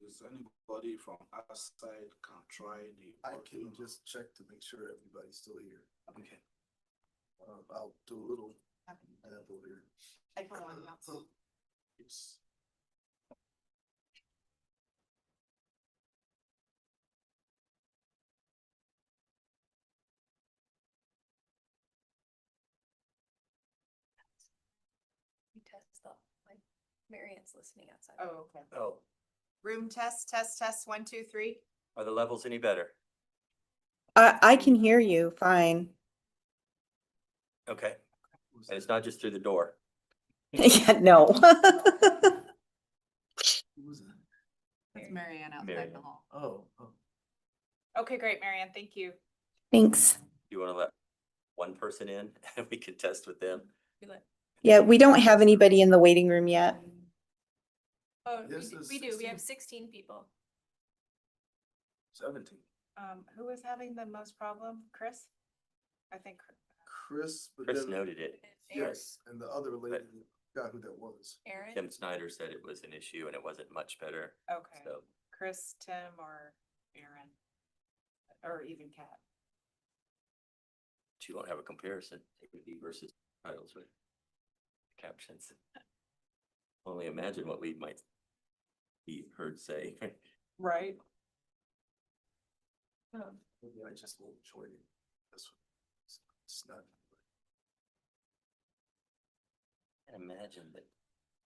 Is anybody from outside can try the? I can just check to make sure everybody's still here. Okay. I'll do a little over here. Yes. You test the, like, Marianne's listening outside. Oh, okay. Oh, Room test, 1, 2, 3. are the levels any better? I can hear you fine. Okay, and it's not just through the door. Yeah, no. Who was that? That's Marianne outside Marianne. the hall. Oh. Okay, great, Marianne, thank you. Thanks. You want to let one person in and we can test with them? Yeah, we don't have anybody in the waiting room yet. Oh, This is we do. We 16. have 16 people. 17. Who was having the most problem? Chris? I think. Chris. But Chris then- noted it. Yes, and the other lady, forgot who that was. Aaron? Tim Snyder said it was an issue and it wasn't much better. Okay. So Chris, Tim, or Aaron? Or even Kat? you won't have a comparison. It would be versus titles with captions. Only imagine what we might be heard say. Right. Maybe I just won't join you. This one. It's not. And imagine that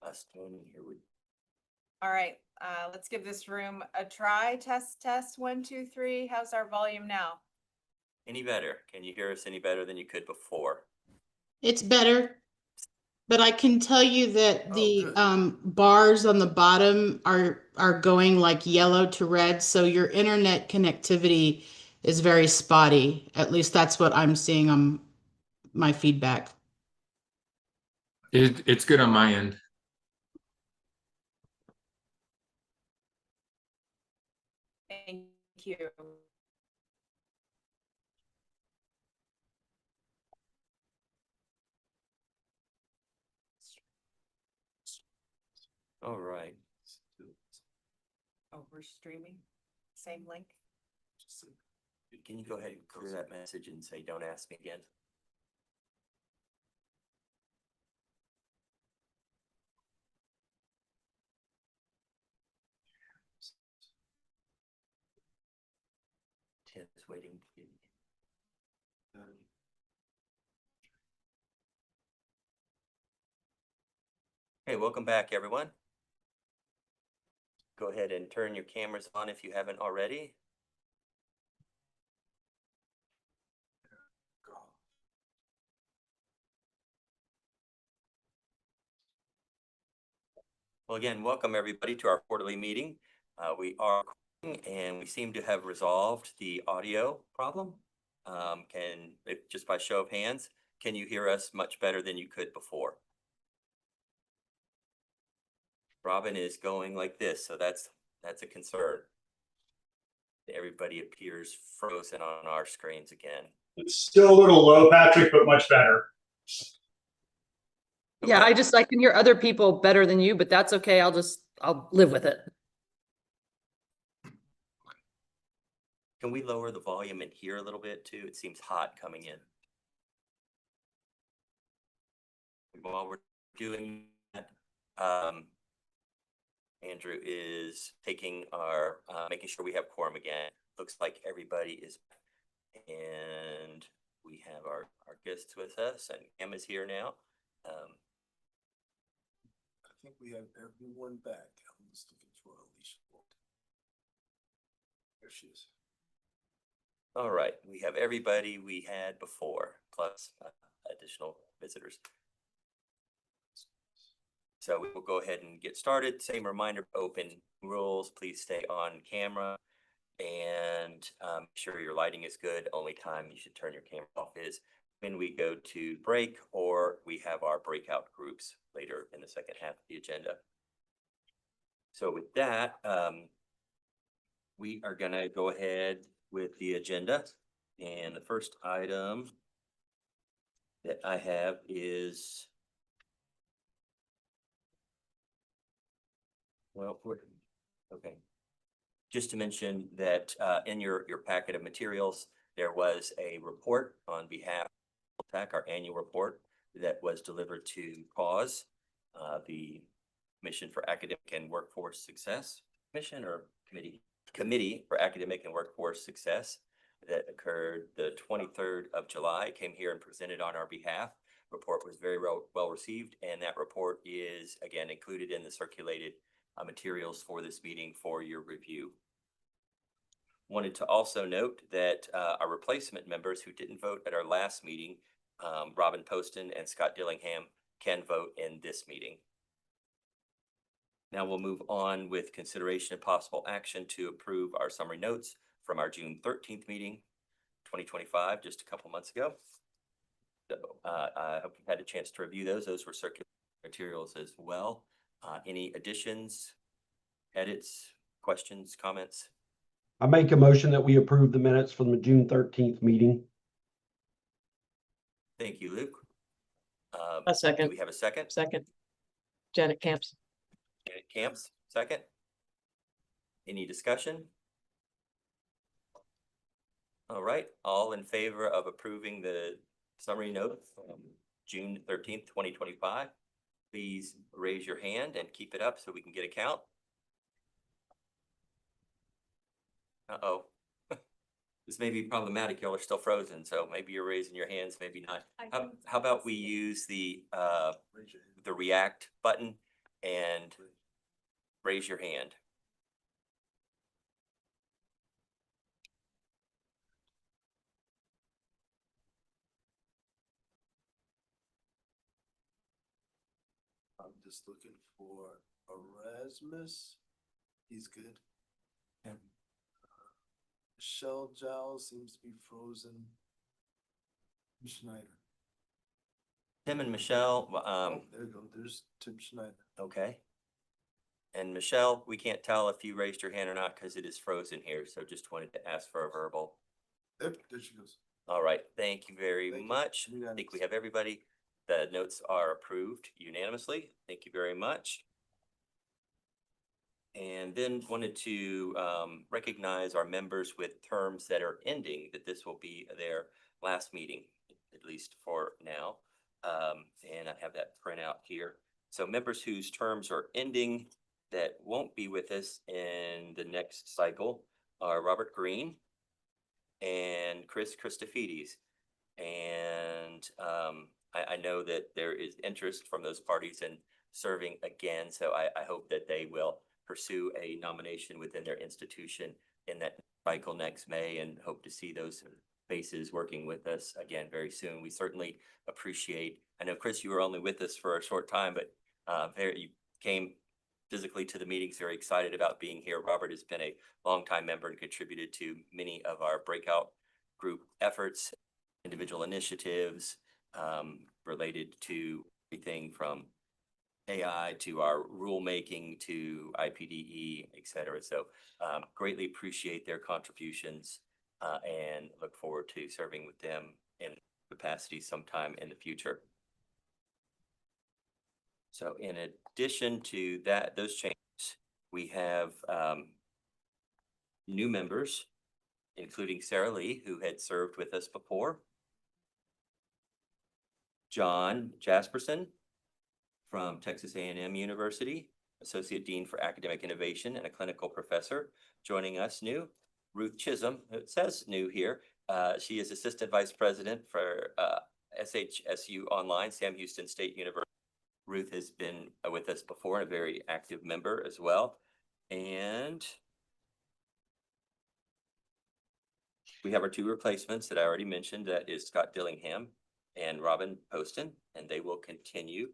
us joining here would. All right, let's give this room a try. Test, 1, 2, 3. How's our volume now? Any better? Can you hear us any better than you could before? It's better, but I can tell you that Oh, the good. bars on the bottom are going like yellow to red, so your internet connectivity is very spotty. At least that's what I'm seeing on my feedback. It's good on my end. Thank you. All right. Oh, we're streaming? Same link? Can you go ahead and clear that message and say, don't ask me again? Tim's waiting. Hey, welcome back, everyone. Go ahead and turn your cameras on if you haven't already. Well, again, welcome everybody to our quarterly meeting. We are and we seem to have resolved the audio problem. Just by show of hands, can you hear us much better than you could before? Robin is going like this, so that's a concern. Everybody appears frozen on our screens again. It's still a little low, Patrick, but much better. Yeah, Okay. I can hear other people better than you, but that's okay. I'll live with it. Can we lower the volume in here a little bit too? It seems hot coming in. While we're doing that, Andrew is taking our, making sure we have quorum again. Looks like everybody is, and we have our guests with us, and Emma's here now. I think we have everyone back. I'm just looking for Alicia. There she is. All right, we have everybody we had before, plus additional visitors. So we will go ahead and get started. Same reminder, open rules, please stay on camera and sure your lighting is good. Only time you should turn your camera off is when we go to break or we have our breakout groups later in the second half of the agenda. So with that, we are gonna go ahead with the agenda. And the first item that I have is, well, okay. Just to mention that in your packet of materials, there was a report on behalf of LTAC, our annual report that was delivered to CAUSE, the Commission for Academic and Workforce Success, Commission or Committee for Academic and Workforce Success, that occurred the 23rd of July, came here and presented on our behalf. Report was very well received, and that report is again included in the circulated materials for this meeting for your review. Wanted to also note that our replacement members who didn't vote at our last meeting, Robin Poston and Scott Dillingham, can vote in this meeting. Now we'll move on with consideration and possible action to approve our summary notes from our June 13th meeting, 2025, just a couple months ago. So I hope you've had a chance to review those. Those were circulated materials as well. Any additions, edits, questions, comments? I make a motion that we approve the minutes from the June 13th meeting. Thank you, Luke. A Do second, we have a second? second. Janet Camps. Janet Camps, second. Any discussion? All right, all in favor of approving the summary note from June 13th, 2025, please raise your hand and keep it up so we can get a count. Uh-oh. This may be problematic. Y'all are still frozen, so maybe you're raising your hands, maybe not. How about we use the react button and raise your hand. I'm just looking for Erasmus. He's good. Yeah. Michelle Giles seems to be frozen. Schneider. Tim and Michelle, Oh, there you go. There's Tim Schneider. okay. And Michelle, we can't tell if you raised your hand or not because it is frozen here, so just wanted to ask for a verbal. There she goes. All right, thank you very Thank you. much. I think we have everybody. The notes are approved unanimously. Thank you very much. And then wanted to recognize our members with terms that are ending, that this will be their last meeting, at least for now. And I have that printout here. So members whose terms are ending that won't be with us in the next cycle are Robert Green and Chris Christofides. And I know that there is interest from those parties in serving again. So I hope that they will pursue a nomination within their institution in that cycle next May, and hope to see those faces working with us again very soon. We certainly appreciate, I know Chris, you were only with us for a short time, but you came physically to the meetings, very excited about being here. Robert has been a longtime member and contributed to many of our breakout group efforts, individual initiatives related to everything from AI to our rulemaking to IPDE, et cetera. So greatly appreciate their contributions and look forward to serving with them in capacity sometime in the future. So in addition to that, those changes, we have new members, including Sarah Lee, who had served with us before. John Jasperson from Texas A&M University, Associate Dean for Academic Innovation and a clinical professor. Joining us new, Ruth Chisholm, it says new here. She is Assistant Vice President for SHSU Online, Sam Houston State University. Ruth has been with us before, a very active member as well. And we have our two replacements that I already mentioned. That is Scott Dillingham and Robin Poston, and they will continue.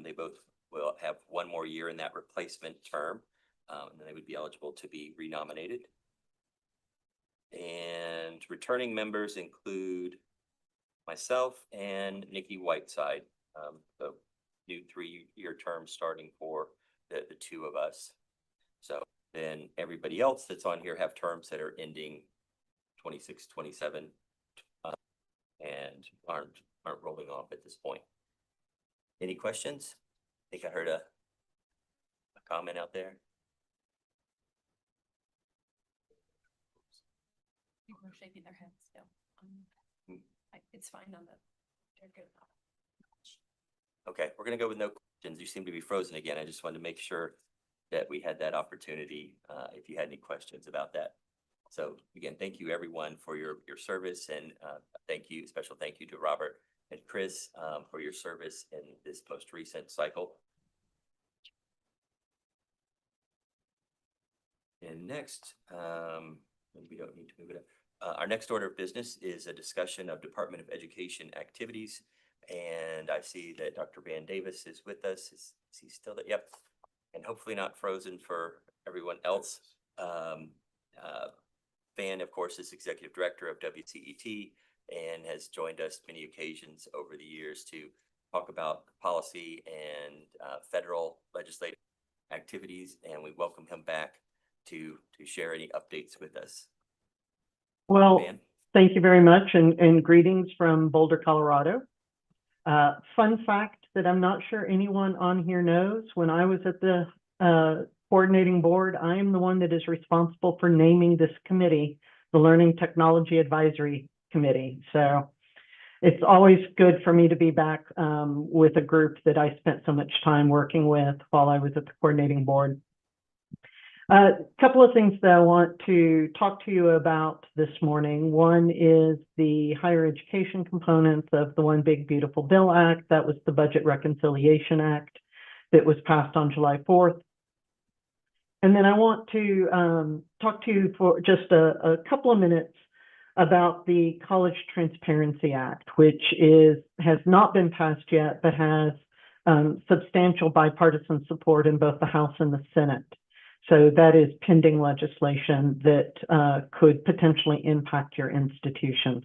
They both will have one more year in that replacement term, and then they would be eligible to be renominated. And returning members include myself and Nikki Whiteside, the new 3-year term starting for the two of us. So then everybody else that's on here have terms that are ending 26, 27, and aren't rolling off at this point. Any questions? I think I heard a comment out there. shaking their heads still. It's fine on the, they're good. Okay, we're gonna go with no questions. You seem to be frozen again. I just wanted to make sure that we had that opportunity, if you had any questions about that. So again, thank you everyone for your service, and special thank you to Robert and Chris for your service in this most recent cycle. And next, we don't need to move it up. Our next order of business is a discussion of Department of Education activities. And I see that Dr. Van Davis is with us. Is he still there? Yep. And hopefully not frozen for everyone else. Van, of course, is Executive Director of WCET and has joined us many occasions over the years to talk about policy and federal legislative activities. And we welcome him back to share any updates with us. Well, Van? thank you very much, and greetings from Boulder, Colorado. Fun fact that I'm not sure anyone on here knows, when I was at the coordinating board, I am the one that is responsible for naming this committee, the Learning Technology Advisory Committee. So it's always good for me to be back with a group that I spent so much time working with while I was at the coordinating board. A couple of things that I want to talk to you about this morning. One is the higher education components of the One Big Beautiful Bill Act. That was the Budget Reconciliation Act that was passed on July 4th. And then I want to talk to you for just a couple of minutes about the College Transparency Act, which has not been passed yet, but has substantial bipartisan support in both the House and the Senate. So that is pending legislation that could potentially impact your institutions.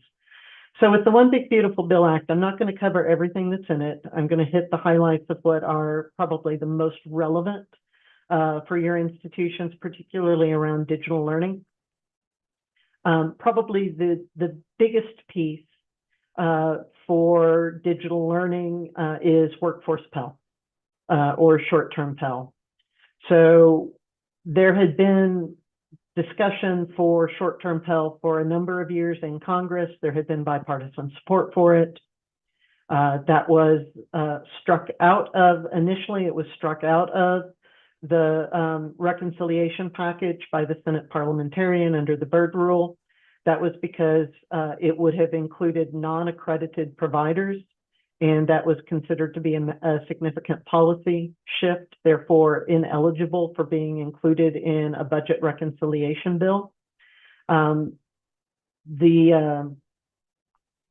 So with the One Big Beautiful Bill Act, I'm not going to cover everything that's in it. I'm going to hit the highlights of what are probably the most relevant for your institutions, particularly around digital learning. Probably the biggest piece for digital learning is Workforce Pell or short-term Pell. So there had been discussion for short-term Pell for a number of years in Congress. There had been bipartisan support for it. That was struck out of, initially it was struck out of the reconciliation package by the Senate parliamentarian under the Byrd rule. That was because it would have included non-accredited providers, and that was considered to be a significant policy shift, therefore ineligible for being included in a budget reconciliation bill. The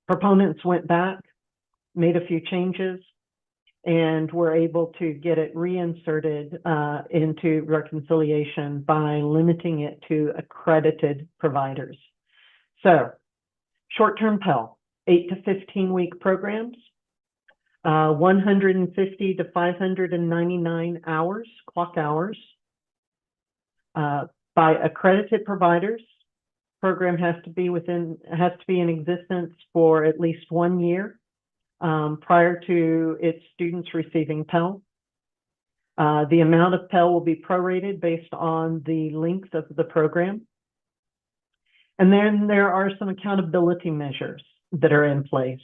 proponents went back, made a few changes, and were able to get it reinserted into reconciliation by limiting it to accredited providers. So, short-term Pell, 8 to 15 week programs. 150 to 599 hours, clock hours, by accredited providers. Program has to be in existence for at least 1 year prior to its students receiving Pell. The amount of Pell will be prorated based on the length of the program. And then there are some accountability measures that are in place.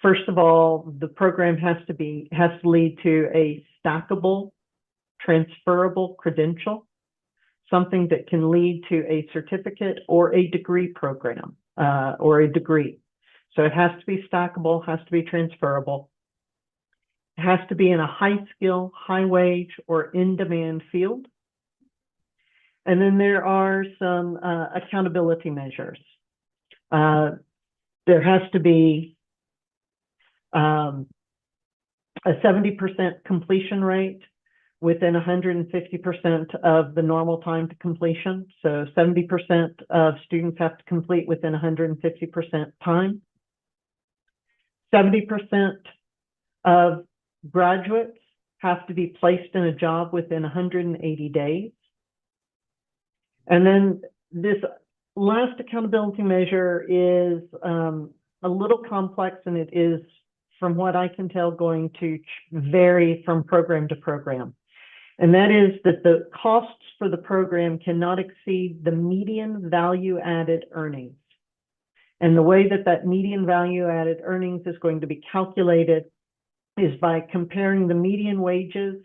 First of all, the program has to lead to a stackable, transferable credential, something that can lead to a certificate or a degree program or a degree. So it has to be stackable, has to be transferable. It has to be in a high skill, high wage, or in-demand field. And then there are some accountability measures. There has to be a 70% completion rate within 150% of the normal time to completion. So 70% of students have to complete within 150% time. 70% of graduates have to be placed in a job within 180 days. And then this last accountability measure is a little complex, and it is, from what I can tell, going to vary from program to program. And that is that the costs for the program cannot exceed the median value added earnings. And the way that that median value added earnings is going to be calculated is by comparing the median wages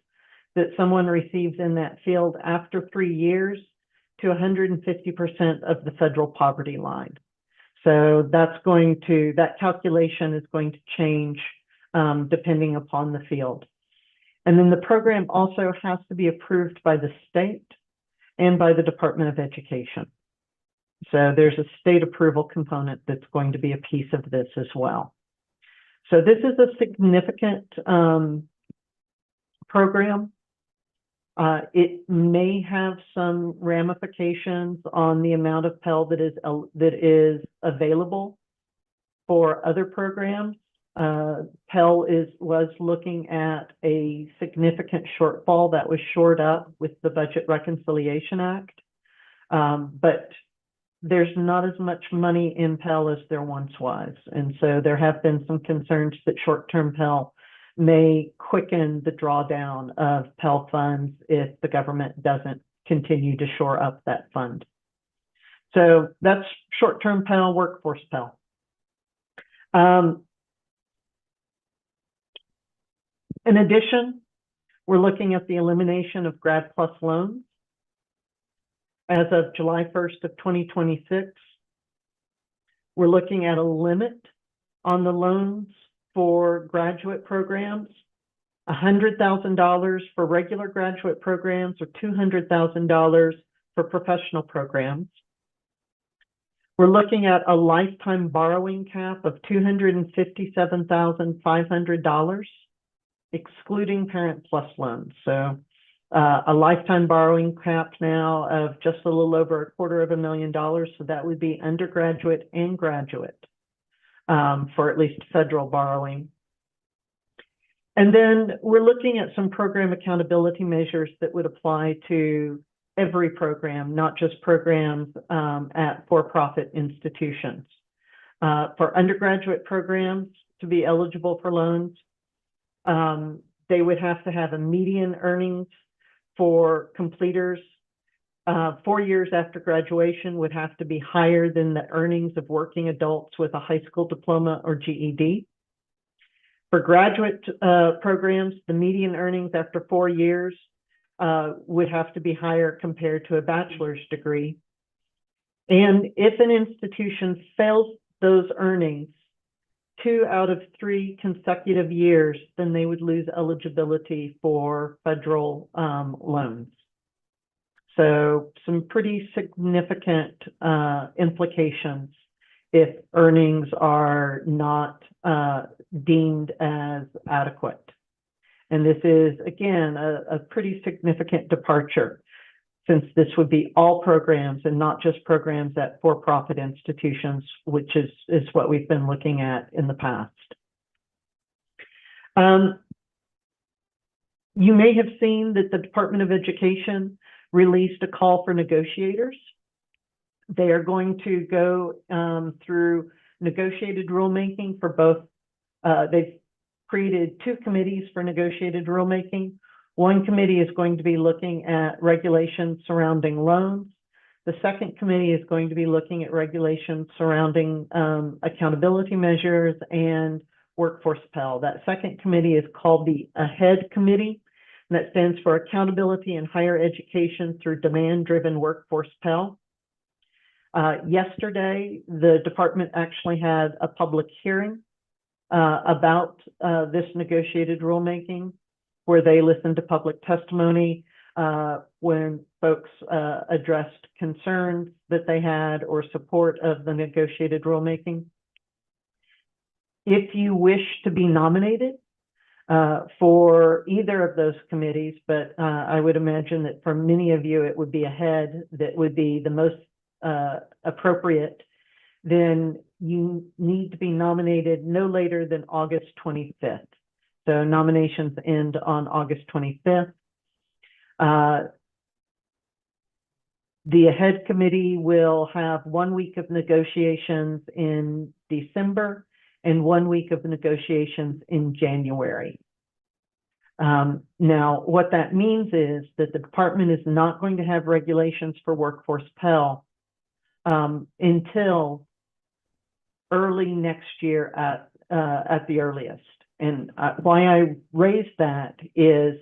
that someone receives in that field after 3 years to 150% of the federal poverty line. So that calculation is going to change depending upon the field. And then the program also has to be approved by the state and by the Department of Education. So there's a state approval component that's going to be a piece of this as well. So this is a significant program. It may have some ramifications on the amount of Pell that is available for other programs. Pell was looking at a significant shortfall that was shored up with the Budget Reconciliation Act, but there's not as much money in Pell as there once was. And so there have been some concerns that short-term Pell may quicken the drawdown of Pell funds if the government doesn't continue to shore up that fund. So that's short-term Pell, workforce Pell. In addition, we're looking at the elimination of Grad Plus loans. As of July 1st of 2026, we're looking at a limit on the loans for graduate programs, $100,000 for regular graduate programs or $200,000 for professional programs. We're looking at a lifetime borrowing cap of $257,500, excluding Parent Plus loans. So a lifetime borrowing cap now of just a little over $250,000. So that would be undergraduate and graduate for at least federal borrowing. And then we're looking at some program accountability measures that would apply to every program, not just programs at for-profit institutions. For undergraduate programs to be eligible for loans, they would have to have a median earnings for completers 4 years after graduation would have to be higher than the earnings of working adults with a high school diploma or GED. For graduate programs, the median earnings after 4 years would have to be higher compared to a bachelor's degree. And if an institution fails those earnings 2 out of 3 consecutive years, then they would lose eligibility for federal loans. So some pretty significant implications if earnings are not deemed as adequate. And this is, again, a pretty significant departure, since this would be all programs and not just programs at for-profit institutions, which is what we've been looking at in the past. You may have seen that the Department of Education released a call for negotiators. They are going to go through negotiated rulemaking for both. They've created 2 committees for negotiated rulemaking. One committee is going to be looking at regulations surrounding loans. The second committee is going to be looking at regulations surrounding accountability measures and workforce Pell. That second committee is called the AHEAD Committee, and that stands for Accountability in Higher Education Through Demand-Driven Workforce Pell. Yesterday, the department actually had a public hearing about this negotiated rulemaking, where they listened to public testimony when folks addressed concerns that they had or support of the negotiated rulemaking. If you wish to be nominated for either of those committees, but I would imagine that for many of you, it would be AHEAD that would be the most appropriate, then you need to be nominated no later than August 25th. So nominations end on August 25th. The AHEAD committee will have 1 week of negotiations in December and 1 week of negotiations in January. Now, what that means is that the department is not going to have regulations for workforce Pell until early next year at the earliest. And why I raised that is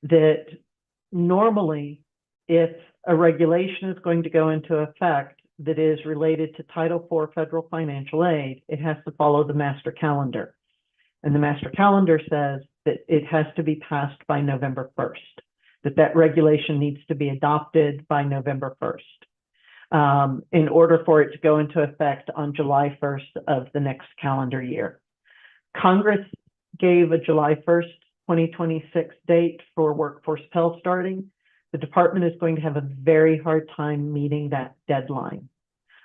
that normally, if a regulation is going to go into effect that is related to Title IV federal financial aid, it has to follow the master calendar. And the master calendar says that it has to be passed by November 1st, that regulation needs to be adopted by November 1st in order for it to go into effect on July 1st of the next calendar year. Congress gave a July 1st, 2026 date for workforce Pell starting. The department is going to have a very hard time meeting that deadline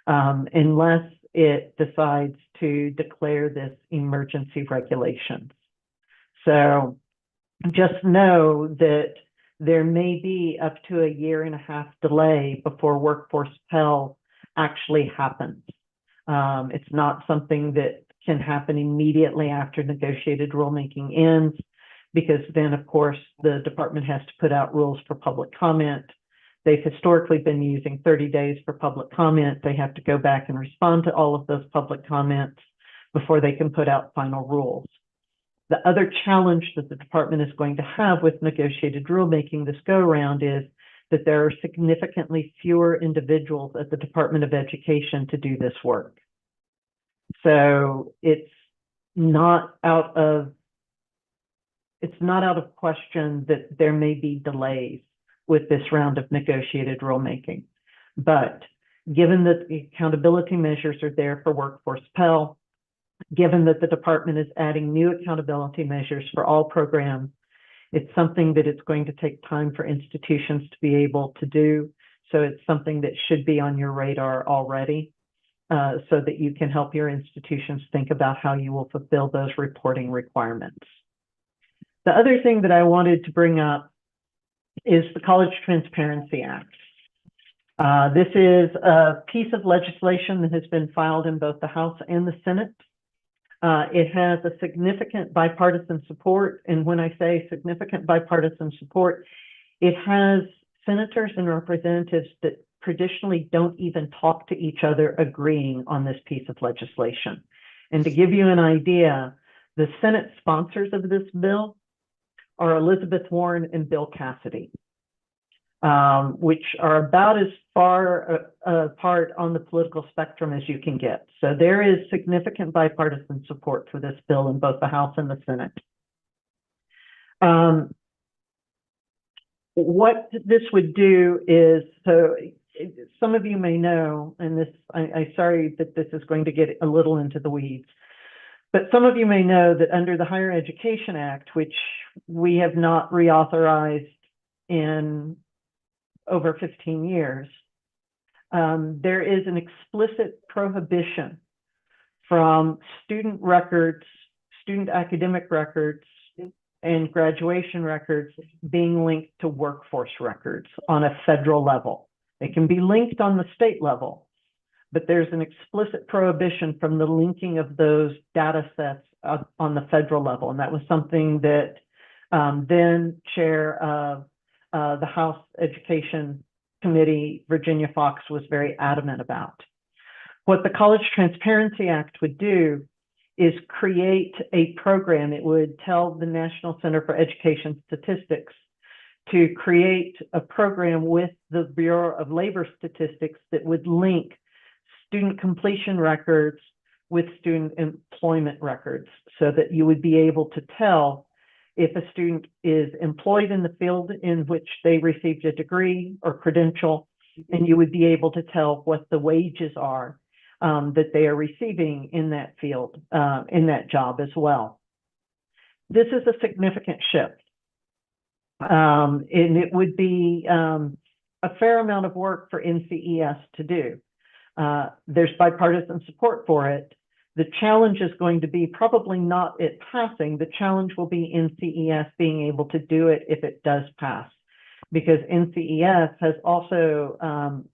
unless it decides to declare this emergency regulations. So just know that there may be up to a 1.5 year delay before workforce Pell actually happens. It's not something that can happen immediately after negotiated rulemaking ends, because then, of course, the department has to put out rules for public comment. They've historically been using 30 days for public comment. They have to go back and respond to all of those public comments before they can put out final rules. The other challenge that the department is going to have with negotiated rulemaking this go around is that there are significantly fewer individuals at the Department of Education to do this work. So it's not out of question that there may be delays with this round of negotiated rulemaking. But given that the accountability measures are there for workforce Pell, given that the department is adding new accountability measures for all programs, it's something that it's going to take time for institutions to be able to do. So it's something that should be on your radar already, so that you can help your institutions think about how you will fulfill those reporting requirements. The other thing that I wanted to bring up is the College Transparency Act. This is a piece of legislation that has been filed in both the House and the Senate. It has a significant bipartisan support, and when I say significant bipartisan support, it has senators and representatives that traditionally don't even talk to each other agreeing on this piece of legislation. And to give you an idea, the Senate sponsors of this bill are Elizabeth Warren and Bill Cassidy, which are about as far apart on the political spectrum as you can get. So there is significant bipartisan support for this bill in both the House and the Senate. What this would do is, so some of you may know, and this, I'm sorry that this is going to get a little into the weeds, but some of you may know that under the Higher Education Act, which we have not reauthorized in over 15 years, there is an explicit prohibition from student records, student academic records, and graduation records being linked to workforce records on a federal level. It can be linked on the state level, but there's an explicit prohibition from the linking of those data sets on the federal level. And that was something that then Chair of the House Education Committee, Virginia Fox, was very adamant about. What the College Transparency Act would do is create a program. It would tell the National Center for Education Statistics to create a program with the Bureau of Labor Statistics that would link student completion records with student employment records, so that you would be able to tell if a student is employed in the field in which they received a degree or credential, and you would be able to tell what the wages are that they are receiving in that field, in that job as well. This is a significant shift. And it would be a fair amount of work for NCES to do. There's bipartisan support for it. The challenge is going to be probably not it passing. The challenge will be NCES being able to do it if it does pass, because NCES has also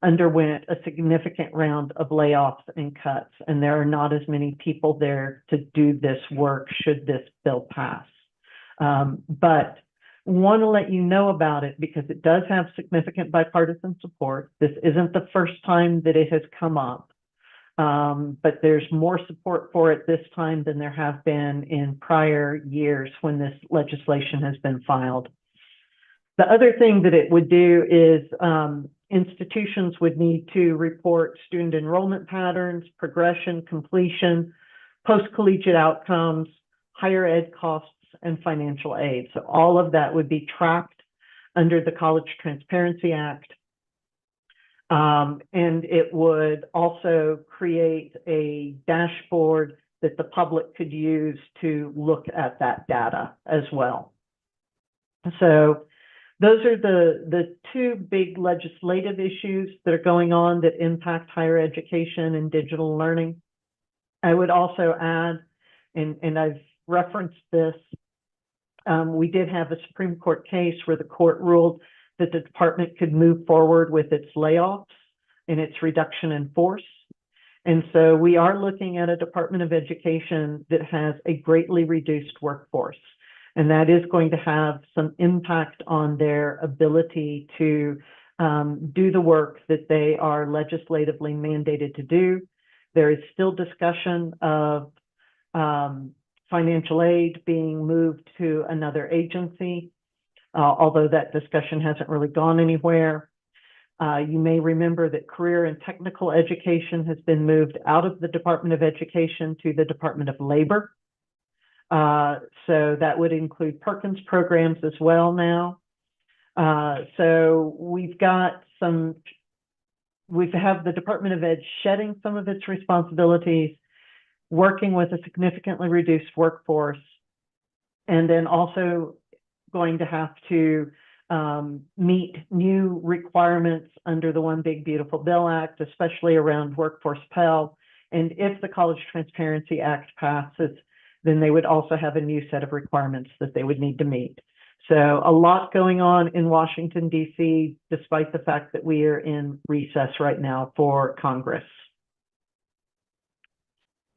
underwent a significant round of layoffs and cuts, and there are not as many people there to do this work should this bill pass. But want to let you know about it because it does have significant bipartisan support. This isn't the first time that it has come up. But there's more support for it this time than there have been in prior years when this legislation has been filed. The other thing that it would do is institutions would need to report student enrollment patterns, progression, completion, post-collegiate outcomes, higher ed costs, and financial aid. So all of that would be tracked under the College Transparency Act. And it would also create a dashboard that the public could use to look at that data as well. So those are the two big legislative issues that are going on that impact higher education and digital learning. I would also add, and I've referenced this, we did have a Supreme Court case where the court ruled that the department could move forward with its layoffs and its reduction in force. And so we are looking at a Department of Education that has a greatly reduced workforce. And that is going to have some impact on their ability to do the work that they are legislatively mandated to do. There is still discussion of financial aid being moved to another agency, although that discussion hasn't really gone anywhere. You may remember that career and technical education has been moved out of the Department of Education to the Department of Labor. So that would include Perkins programs as well now. So we have the Department of Ed shedding some of its responsibilities, working with a significantly reduced workforce, and then also going to have to meet new requirements under the One Big Beautiful Bill Act, especially around workforce Pell. And if the College Transparency Act passes, then they would also have a new set of requirements that they would need to meet. So a lot going on in Washington, D.C., despite the fact that we are in recess right now for Congress.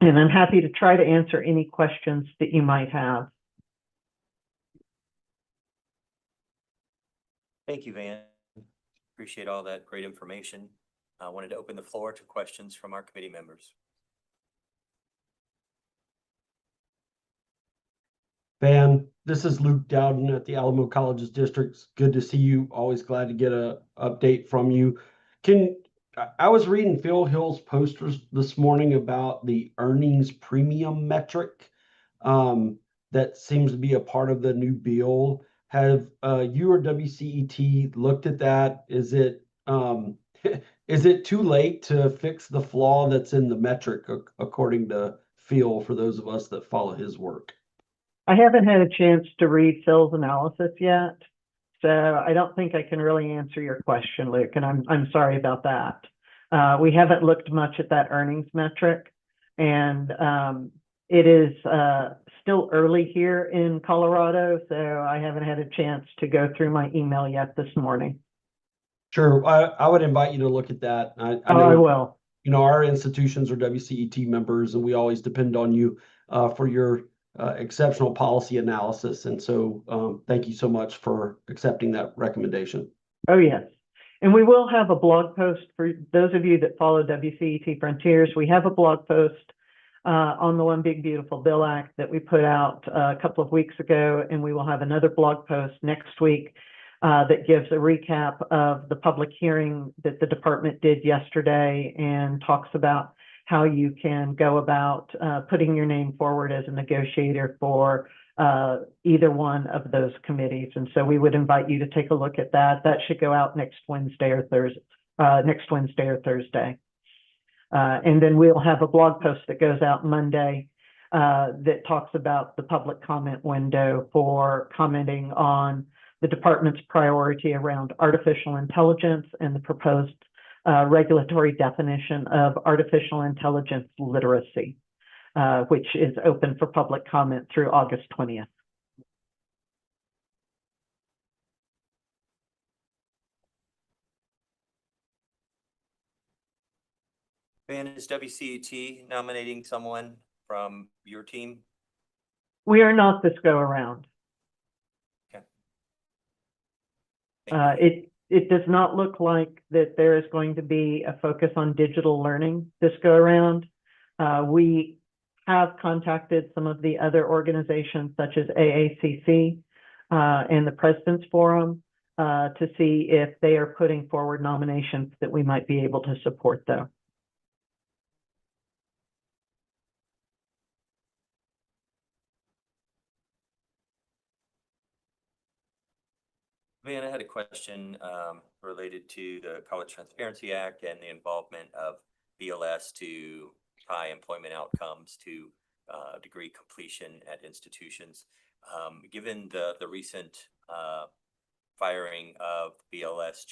And I'm happy to try to answer any questions that you might have. Thank you, Van. Appreciate all that great information. I wanted to open the floor to questions from our committee members. Van, this is Luke Dowden at the Alamo Colleges District. Good to see you. Always glad to get an update from you. I was reading Phil Hill's posters this morning about the earnings premium metric that seems to be a part of the new bill. Have you or WCET looked at that? Is it is it too late to fix the flaw that's in the metric, according to Phil, for those of us that follow his work? I haven't had a chance to read Phil's analysis yet, so I don't think I can really answer your question, Luke, and I'm sorry about that. We haven't looked much at that earnings metric, and it is still early here in Colorado, so I haven't had a chance to go through my email yet this morning. Sure, I would invite you to look at that. I know, I will. You know, our institutions are WCET members, and we always depend on you for your exceptional policy analysis. And so thank you so much for accepting that recommendation. Oh, yes. And we will have a blog post for those of you that follow WCET Frontiers. We have a blog post on the One Big Beautiful Bill Act that we put out a couple of weeks ago, and we will have another blog post next week that gives a recap of the public hearing that the department did yesterday and talks about how you can go about putting your name forward as a negotiator for either one of those committees. And so we would invite you to take a look at that. That should go out next Wednesday or Thursday. And then we'll have a blog post that goes out Monday that talks about the public comment window for commenting on the department's priority around artificial intelligence and the proposed regulatory definition of artificial intelligence literacy, which is open for public comment through August 20th. Van, is WCET nominating someone from your team? We are not this go around. It does not look like that there is going to be a focus on digital learning this go around. We have contacted some of the other organizations such as AACC and the President's Forum to see if they are putting forward nominations that we might be able to support though. Van, I had a question related to the College Transparency Act and the involvement of BLS to tie employment outcomes to degree completion at institutions. Given the recent firing of BLS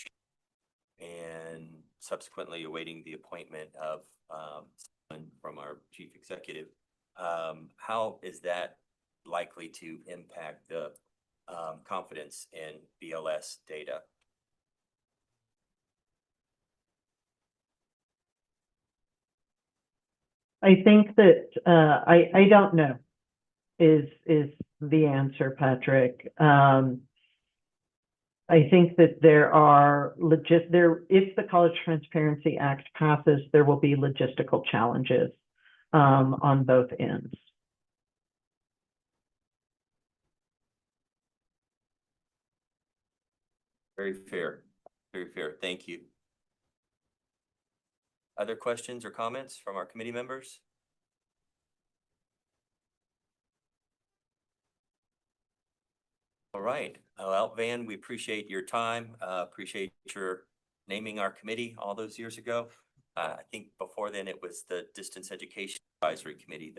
and subsequently awaiting the appointment of someone from our chief executive, how is that likely to impact the confidence in BLS data? I think that I don't know is the answer, Patrick. I think that there are if the College Transparency Act passes, there will be logistical challenges on both ends. Very fair. Very fair. Thank you. Other questions or comments from our committee members? All right. Well, Van, we appreciate your time. Appreciate your naming our committee all those years ago. I think before then it was the Distance Education Advisory Committee,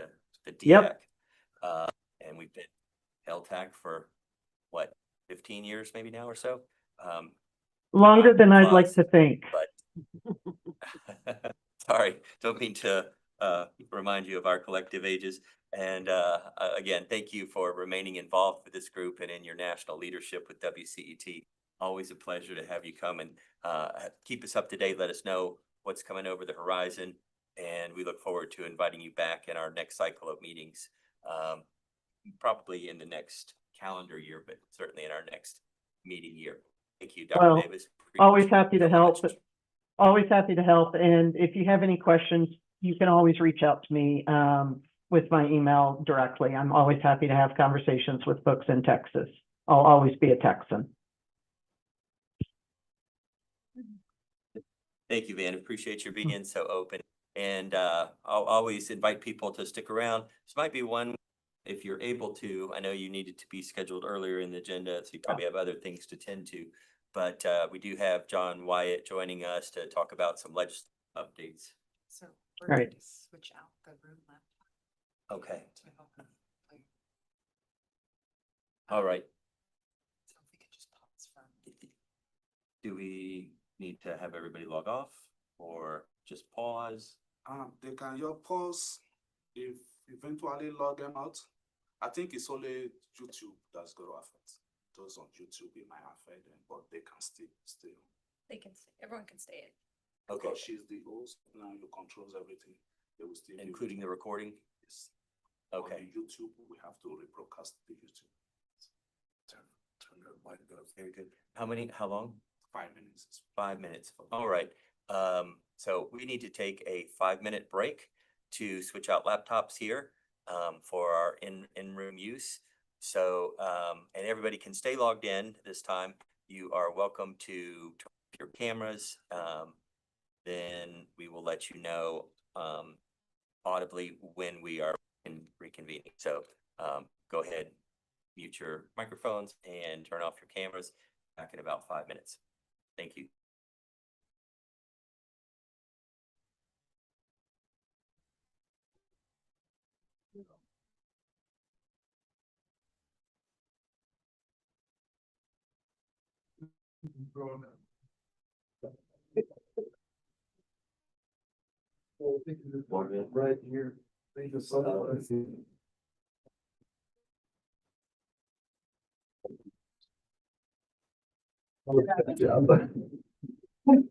the DAC. Yep. And we've been LTAC for what, 15 years maybe now or so? Longer than I'd like to think. But sorry, don't mean to remind you of our collective ages. And again, thank you for remaining involved with this group and in your national leadership with WCET. Always a pleasure to have you come and keep us up to date. Let us know what's coming over the horizon. And we look forward to inviting you back in our next cycle of meetings, probably in the next calendar year, but certainly in our next meeting year. Thank you, Dr. Well, Davis. always happy to help. Always happy to help. And if you have any questions, you can always reach out to me with my email directly. I'm always happy to have conversations with folks in Texas. I'll always be a Texan. Thank you, Van. Appreciate your being so open. And I'll always invite people to stick around. This might be one, if you're able to. I know you needed to be scheduled earlier in the agenda, so you probably have other things to tend to. But we do have John Wyatt joining us to talk about some legislative updates. So we're going to switch out the room laptop. Okay. To help them play. All right. So if we could just pause from. Do we need to have everybody log off or just pause? They can just pause if eventually log them out. I think it's only YouTube that's going to affect. Those on YouTube, it might affect them, but they can still stay on. They can, everyone can stay in. Okay. Because she's the host, now you controls everything. They will still Including the recording? Yes. Okay. On the YouTube, we have to rebroadcast the YouTube. Turn the mic up. Very good. How long? 5 minutes. 5 minutes. All right. So we need to take a 5-minute break to switch out laptops here for our in-room use. So, and everybody can stay logged in this time. You are welcome to turn off your cameras. Then we will let you know audibly when we are reconvening. So go ahead, mute your microphones and turn off your cameras. Back in about 5 minutes. Thank you. Right here. Think of something.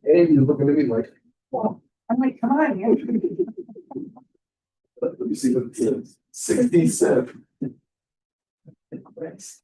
Hey, you're looking at me like, well, I'm like, come on, man. Let me see what it says. 67. Thanks.